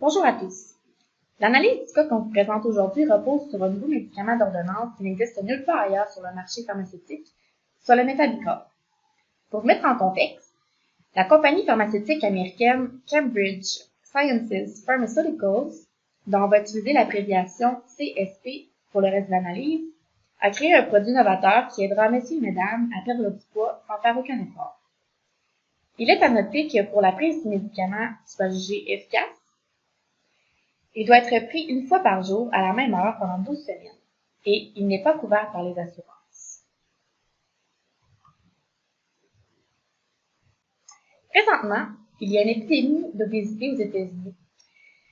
Bonjour à tous. L'analyse du cas qu'on vous présente aujourd'hui repose sur un nouveau médicament d'ordonnance qui n'existe nulle part ailleurs sur le marché pharmaceutique, soit le Methadicol. Pour vous mettre en contexte, la compagnie pharmaceutique américaine Cambridge Sciences Pharmaceuticals, dont on va utiliser l'abréviation CSP pour le reste de l'analyse, a créé un produit novateur qui aidera messieurs et mesdames à perdre du poids sans faire aucun effort. Il est à noter que pour la prise du médicament soit jugé efficace, il doit être pris une fois par jour à la même heure pendant 12 semaines et il n'est pas couvert par les assurances. Présentement, il y a une épidémie d'obésité aux États-Unis.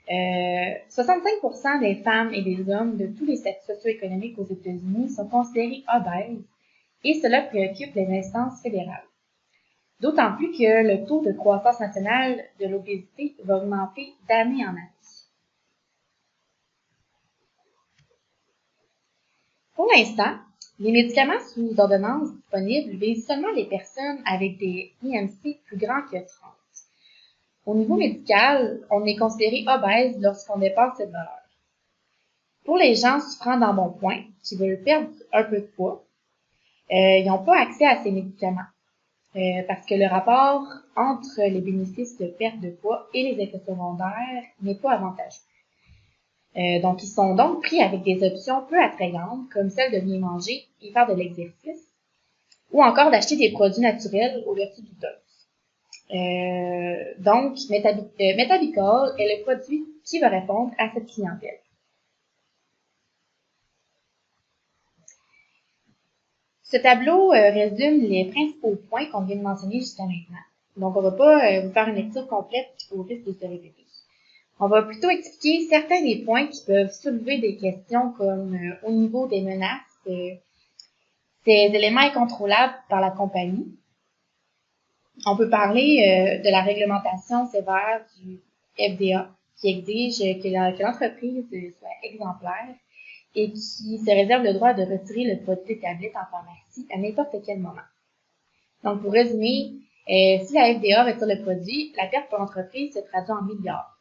65% des femmes et des hommes de tous les statuts socio-économiques aux États-Unis sont considérés obèses et cela préoccupe les instances fédérales. D'autant plus que le taux de croissance nationale de l'obésité va augmenter d'année en année. Pour l'instant, les médicaments sous ordonnance disponibles visent seulement les personnes avec des IMC plus grands que 30. Au niveau médical, on est considéré obèse lorsqu'on dépasse cette valeur. Pour les gens souffrant d'embonpoint, qui veulent perdre un peu de poids, ils n'ont pas accès à ces médicaments. Parce que le rapport entre les bénéfices de perte de poids et les effets secondaires n'est pas avantageux. Donc, ils sont donc pris avec des options peu attrayantes, comme celle de bien manger et faire de l'exercice, ou encore d'acheter des produits naturels aux vertus douteuses. Donc, Methadicol est le produit qui va répondre à cette clientèle. Ce tableau résume les principaux points qu'on vient de mentionner jusqu'à maintenant. Donc, on ne va pas vous faire une lecture complète au risque de se répéter. On va plutôt expliquer certains des points qui peuvent soulever des questions comme au niveau des menaces, ces éléments incontrôlables par la compagnie. On peut parler de la réglementation sévère du FDA qui exige que l'entreprise soit exemplaire et qui se réserve le droit de retirer le produit des tablettes en pharmacie à n'importe quel moment. Donc, pour résumer, si la FDA retire le produit, la perte pour l'entreprise se traduit en milliards.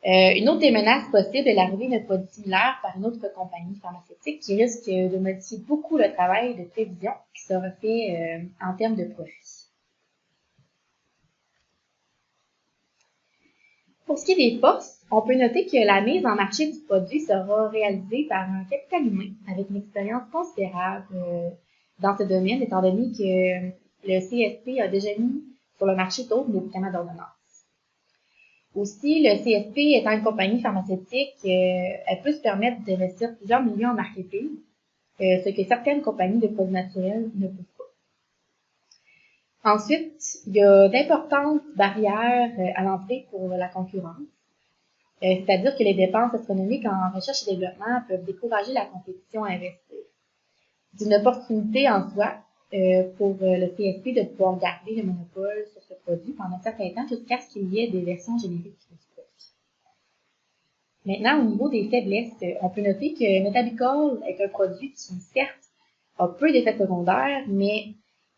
Une autre des menaces possibles est l'arrivée d'un produit similaire par une autre compagnie pharmaceutique qui risque de modifier beaucoup le travail de prévision qui sera fait en termes de profit. Pour ce qui est des forces, on peut noter que la mise en marché du produit sera réalisée par un capital humain avec une expérience considérable dans ce domaine, étant donné que le CSP a déjà mis sur le marché d'autres médicaments d'ordonnance. Aussi, le CSP étant une compagnie pharmaceutique, elle peut se permettre d'investir plusieurs millions en marketing, ce que certaines compagnies de produits naturels ne peuvent pas. Ensuite, il y a d'importantes barrières à l'entrée pour la concurrence, c'est-à-dire que les dépenses astronomiques en recherche et développement peuvent décourager la compétition à investir. C'est une opportunité en soi pour le CSP de pouvoir garder le monopole sur ce produit pendant un certain temps jusqu'à ce qu'il y ait des versions génériques du produit. Maintenant, au niveau des faiblesses, on peut noter que Methadicol est un produit qui, certes, a peu d'effets secondaires, mais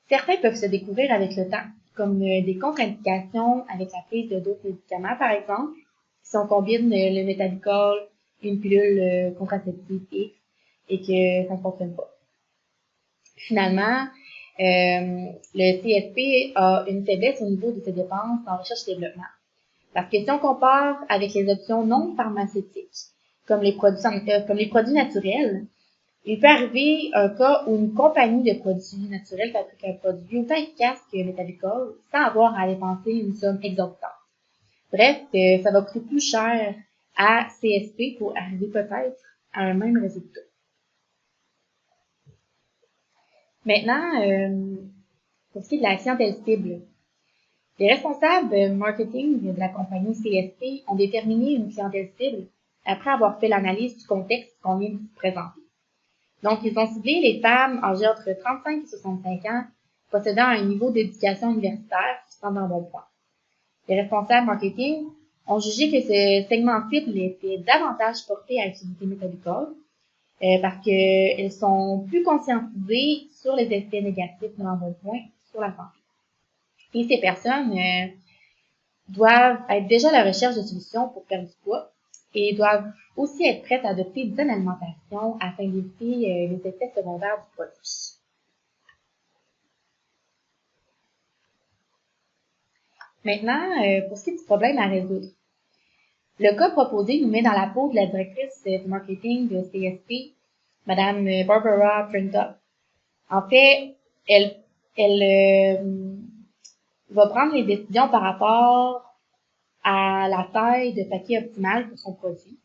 certains peuvent se découvrir avec le temps, comme des contre-indications avec la prise de d'autres médicaments, par exemple, si on combine le Methadicol et une pilule contraceptive X et que ça ne fonctionne pas. Finalement, le CSP a une faiblesse au niveau de ses dépenses en recherche et développement. Parce que si on compare avec les options non pharmaceutiques, comme les produits naturels, il peut arriver un cas où une compagnie de produits naturels fabrique un produit autant efficace que Methadicol sans avoir à dépenser une somme exorbitante. Bref, ça va coûter plus cher à CSP pour arriver peut-être à un même résultat. Maintenant, pour ce qui est de la clientèle cible, les responsables marketing de la compagnie CSP ont déterminé une clientèle cible après avoir fait l'analyse du contexte qu'on vient de vous présenter. Donc, ils ont ciblé les femmes âgées entre 35 et 65 ans possédant un niveau d'éducation universitaire qui semble un bon point. Les responsables marketing ont jugé que ce segment cible était davantage porté à utiliser Methadicol parce qu'elles sont plus conscientisées sur les effets négatifs de l'embonpoint sur la santé. Et ces personnes doivent être déjà à la recherche de solutions pour perdre du poids et doivent aussi être prêtes à adopter une saine alimentation afin d'éviter les effets secondaires du produit. Maintenant, pour ce qui est du problème à résoudre. Le cas proposé nous met dans la peau de la directrice du marketing de CSP, Madame Barbara Printup. En fait, elle va prendre les décisions par rapport à la taille de paquet optimale pour son produit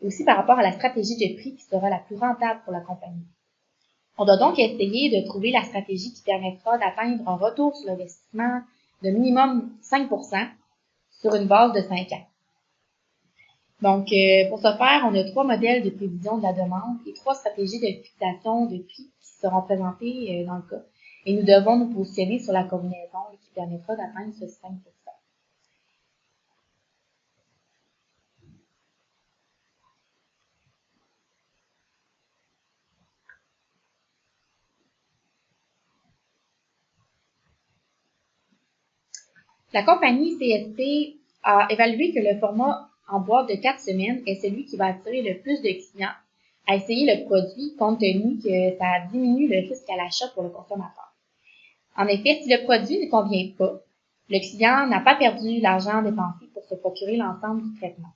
et aussi par rapport à la stratégie de prix qui sera la plus rentable pour la compagnie. On doit donc essayer de trouver la stratégie qui permettra d'atteindre un retour sur l'investissement de minimum 5% sur une base de 5 ans. Donc, pour ce faire, on a 3 modèles de prévision de la demande et 3 stratégies de fixation de prix qui seront présentées dans le cas. Et nous devons nous positionner sur la combinaison qui permettra d'atteindre ce 5%. La compagnie CSP a évalué que le format en boîte de 4 semaines est celui qui va attirer le plus de clients à essayer le produit compte tenu que ça diminue le risque à l'achat pour le consommateur. En effet, si le produit ne convient pas, le client n'a pas perdu l'argent dépensé pour se procurer l'ensemble du traitement.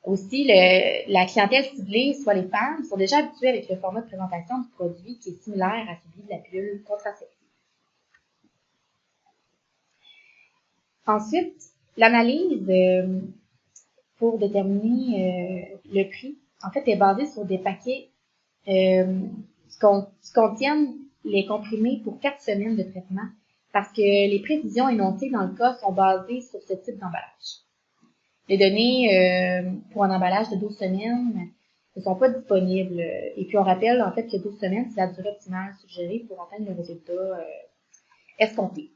Aussi, la clientèle ciblée, soit les femmes, sont déjà habituées avec le format de présentation du produit qui est similaire à celui de la pilule contraceptive. Ensuite, l'analyse pour déterminer le prix, en fait, est basée sur des paquets qui contiennent les comprimés pour 4 semaines de traitement parce que les prévisions énoncées dans le cas sont basées sur ce type d'emballage. Les données pour un emballage de 12 semaines ne sont pas disponibles. Et puis, on rappelle en fait que 12 semaines, c'est la durée optimale suggérée pour atteindre le résultat escompté.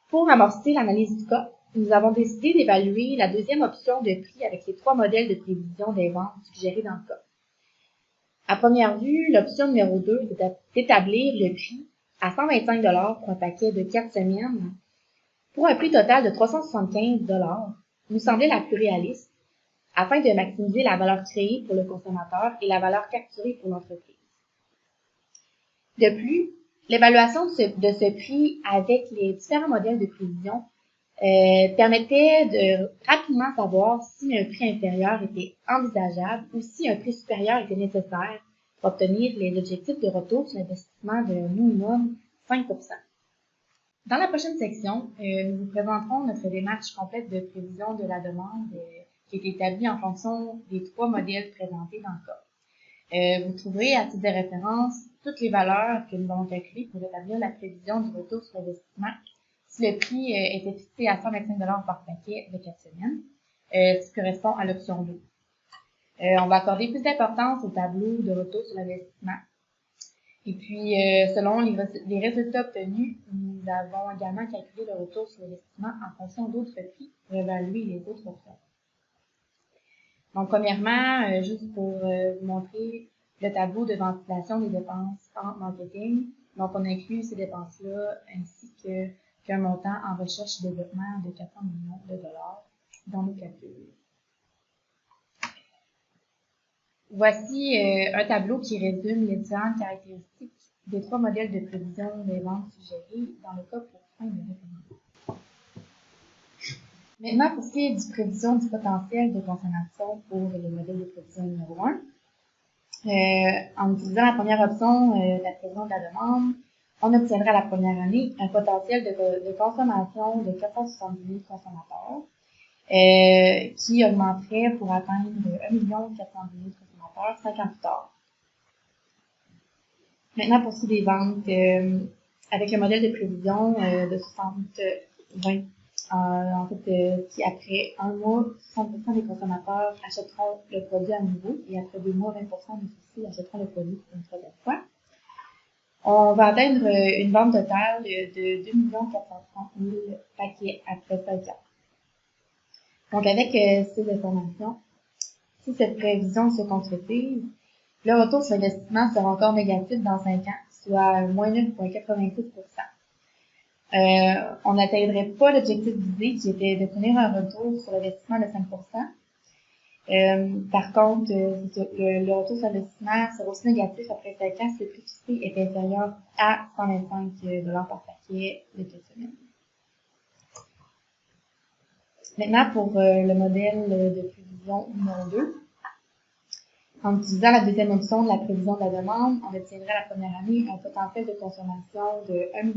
Pour amorcer l'analyse du cas, nous avons décidé d'évaluer la deuxième option de prix avec les 3 modèles de prévision des ventes suggérés dans le cas. À première vue, l'option numéro 2 est d'établir le prix à 125 $ pour un paquet de 4 semaines pour un prix total de 375 $ nous semblait la plus réaliste afin de maximiser la valeur créée pour le consommateur et la valeur capturée pour l'entreprise. De plus, l'évaluation de ce prix avec les différents modèles de prévision permettait de rapidement savoir si un prix inférieur était envisageable ou si un prix supérieur était nécessaire pour obtenir les objectifs de retour sur l'investissement de minimum 5%. Dans la prochaine section, nous vous présenterons notre démarche complète de prévision de la demande qui est établie en fonction des 3 modèles présentés dans le cas. Vous trouverez à titre de référence toutes les valeurs que nous avons calculées pour établir la prévision du retour sur l'investissement si le prix était fixé à 125 $ par paquet de 4 semaines, ce qui correspond à l'option 2. On va accorder plus d'importance au tableau de retour sur l'investissement. Et puis, selon les résultats obtenus, nous avons également calculé le retour sur l'investissement en fonction d'autres prix pour évaluer les autres options. Donc, premièrement, juste pour vous montrer le tableau de ventilation des dépenses en marketing. Donc, on inclut ces dépenses-là ainsi qu'un montant en recherche et développement de 400 millions de dollars dans nos calculs. Voici un tableau qui résume les différentes caractéristiques des 3 modèles de prévision des ventes suggérées dans le cas pour fin de référence. Maintenant, pour ce qui est du prévision du potentiel de consommation pour le modèle de prévision numéro 1, en utilisant la première option, la prévision de la demande, on obtiendra la première année un potentiel de consommation de 470 000 consommateurs qui augmenterait pour atteindre 1 410 000 consommateurs 5 ans plus tard. Maintenant, pour ce qui est des ventes, avec le modèle de prévision de 60-20, en fait, si après 1 mois, 60% des consommateurs achèteront le produit à nouveau et après 2 mois, 20% aussi achèteront le produit pour une troisième fois. On va atteindre une vente totale de 2 430 000 paquets après 5 ans. Donc, avec ces informations, si cette prévision se concrétise, le retour sur l'investissement sera encore négatif dans 5 ans, soit moins 9,86%. on n'atteindrait pas l'objectif visé qui était d'obtenir un retour sur l'investissement de 5%. Par contre, le retour sur investissement sera aussi négatif après 5 ans si le prix fixé est inférieur à 125 $ par paquet de 4 semaines. Maintenant, pour le modèle de prévision numéro 2, en utilisant la deuxième option de la prévision de la demande, on obtiendrait la première année un potentiel de consommation de 1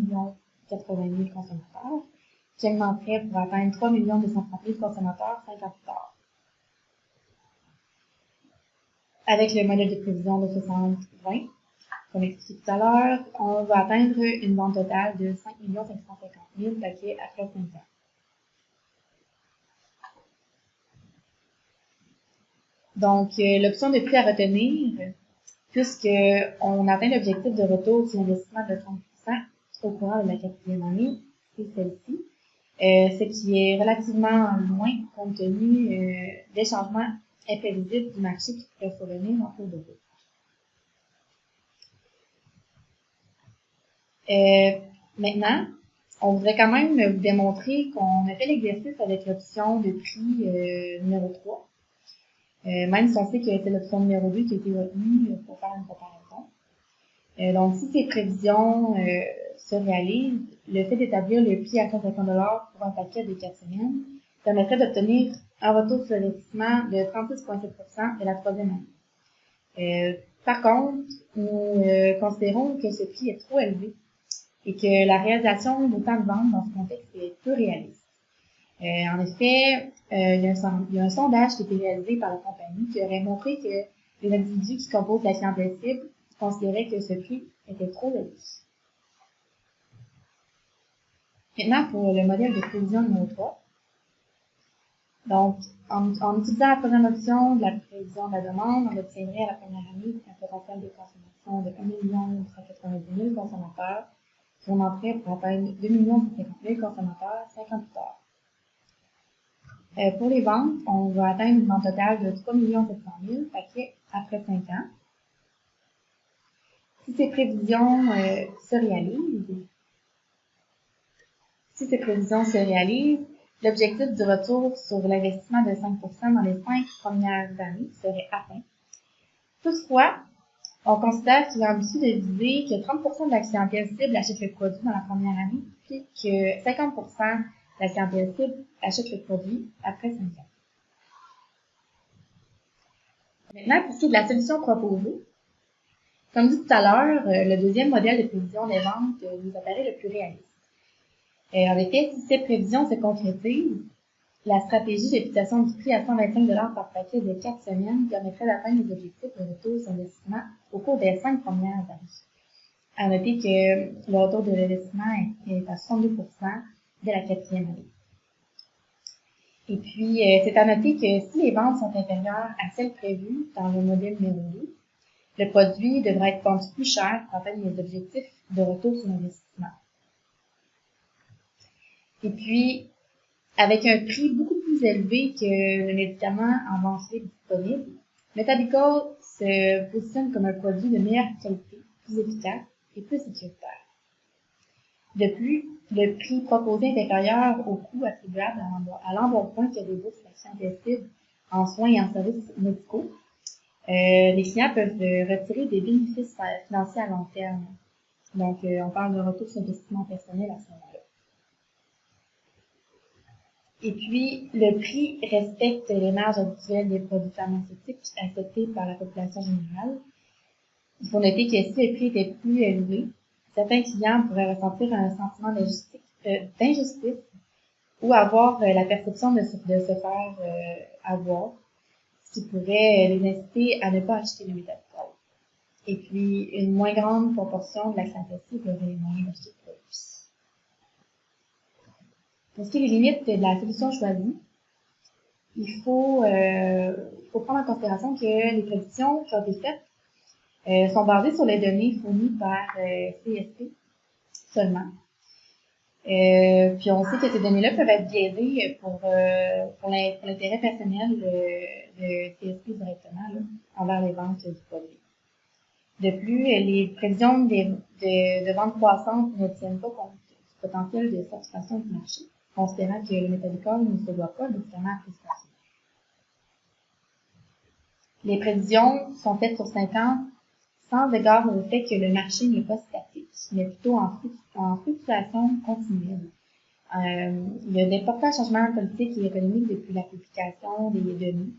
080 000 consommateurs, qui augmenterait pour atteindre 3 230 000 consommateurs 5 ans plus tard. Avec le modèle de prévision de 60-20, comme expliqué tout à l'heure, on va atteindre une vente totale de 5 550 000 paquets après 5 ans. Donc, l'option de prix à retenir, puisqu'on atteint l'objectif de retour sur l'investissement de 30% au courant de la 4e année, c'est celle-ci, ce qui est relativement loin compte tenu des changements imprévisibles du marché qui pourraient survenir en cours de route. Maintenant, on voudrait quand même vous démontrer qu'on a fait l'exercice avec l'option de prix numéro 3. Même si on sait que c'est l'option numéro 2 qui a été retenue pour faire une comparaison. Donc, si ces prévisions se réalisent, le fait d'établir le prix à 150 $ pour un paquet de 4 semaines permettrait d'obtenir un retour sur investissement de 36,7% de la 3e année. Par contre, nous considérons que ce prix est trop élevé et que la réalisation d'autant de ventes dans ce contexte est peu réaliste. En effet, il y a un sondage qui a été réalisé par la compagnie qui aurait montré que les individus qui composent la clientèle cible considéraient que ce prix était trop élevé. Maintenant, pour le modèle de prévision numéro 3. Donc, en utilisant la première option de la prévision de la demande, on obtiendrait à la première année un potentiel de consommation de 1 190 000 consommateurs qui augmenterait pour atteindre 2 150 000 consommateurs 5 ans plus tard. Pour les ventes, on va atteindre une vente totale de 3 700 000 paquets après 5 ans. Si ces prévisions se réalisent, l'objectif du retour sur l'investissement de 5% dans les 5 premières années serait atteint. Toutefois, on considère qu'il est ambitieux de viser que 30% de la clientèle cible achète le produit dans la première année, puis que 50% de la clientèle cible achète le produit après 5 ans. Maintenant, pour ce qui est de la solution proposée, comme dit tout à l'heure, le deuxième modèle de prévision des ventes nous apparaît le plus réaliste. En effet, si ces prévisions se concrétisent, la stratégie de fixation du prix à 125 $ par paquet de 4 semaines permettrait d'atteindre les objectifs de retour sur investissement au cours des 5 premières années. À noter que le retour de l'investissement est à 62% dès la 4e année. Et puis, c'est à noter que si les ventes sont inférieures à celles prévues dans le modèle numéro 2, le produit devra être vendu plus cher pour atteindre les objectifs de retour sur l'investissement. Et puis, avec un prix beaucoup plus élevé que le médicament en vente libre disponible, Metabical se positionne comme un produit de meilleure qualité, plus efficace et plus sécuritaire. De plus, le prix proposé est inférieur au coût attribuable à l'embonpoint que débourse la clientèle cible en soins et en services médicaux. Les clients peuvent retirer des bénéfices financiers à long terme. Donc, on parle de retour sur investissement personnel à ce moment-là. Et puis, le prix respecte les marges habituelles des produits pharmaceutiques acceptés par la population générale. Il faut noter que si le prix était plus élevé, certains clients pourraient ressentir un sentiment d'injustice ou avoir la perception de se faire avoir, ce qui pourrait les inciter à ne pas acheter le Metabical. Et puis, une moins grande proportion de la clientèle cible aurait les moyens d'acheter le produit. Pour ce qui est des limites de la solution choisie, il faut prendre en considération que les prédictions qui ont été faites sont basées sur les données fournies par CSP seulement. Puis on sait que ces données-là peuvent être biaisées pour l'intérêt personnel de CSP directement là, envers les ventes du produit. De plus, les prévisions de ventes croissantes ne tiennent pas compte du potentiel de saturation du marché, considérant que le méthalicol ne se doit pas nécessairement à prestation. Les prévisions sont faites sur 5 ans sans égard au fait que le marché n'est pas statique, mais plutôt en fluctuation continuelle. Il y a d'importants changements politiques et économiques depuis la publication des données.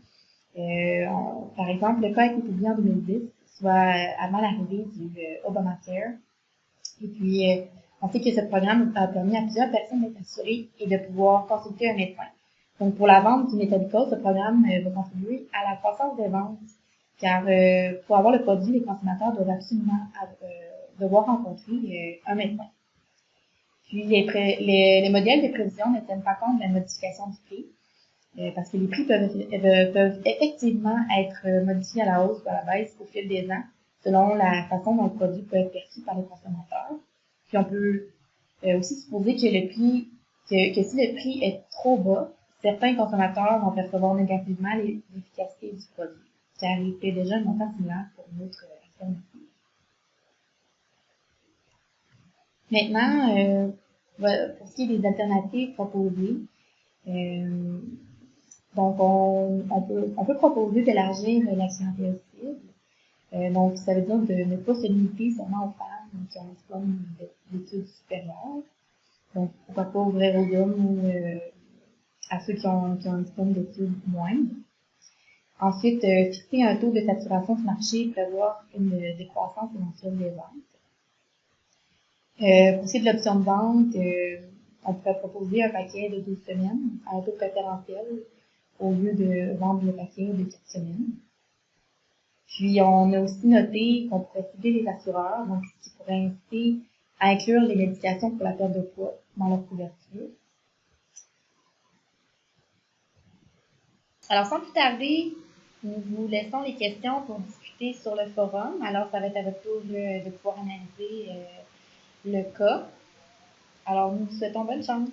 Par exemple, le cas a été publié en 2010, soit avant l'arrivée du Obamacare. Et puis, on sait que ce programme a permis à plusieurs personnes d'être assurées et de pouvoir consulter un médecin. Donc, pour la vente du méthalicol, ce programme va contribuer à la croissance des ventes, car pour avoir le produit, les consommateurs doivent absolument devoir rencontrer un médecin. Puis, les modèles de prévision ne tiennent pas compte de la modification du prix, parce que les prix peuvent effectivement être modifiés à la hausse ou à la baisse au fil des ans, selon la façon dont le produit peut être perçu par les consommateurs. Puis on peut aussi supposer que si le prix est trop bas, certains consommateurs vont percevoir négativement l'efficacité du produit, car il paie déjà un montant similaire pour une autre alternative. Maintenant, pour ce qui est des alternatives proposées, donc on peut proposer d'élargir la clientèle cible. Donc, ça veut dire de ne pas se limiter seulement aux femmes qui ont un diplôme d'études supérieures. Donc, pourquoi pas ouvrir aux hommes ou à ceux qui ont un diplôme d'études moindre. Ensuite, fixer un taux de saturation du marché et prévoir une décroissance éventuelle des ventes. Pour ce qui est de l'option de vente, on pourrait proposer un paquet de 12 semaines à un taux préférentiel au lieu de vendre le paquet de 4 semaines. Puis, on a aussi noté qu'on pourrait cibler les assureurs, donc ce qui pourrait inciter à inclure les médications pour la perte de poids dans leur couverture. Alors, sans plus tarder, nous vous laissons les questions pour discuter sur le forum. Alors, ça va être à votre tour de pouvoir analyser le cas. Alors, nous vous souhaitons bonne chance.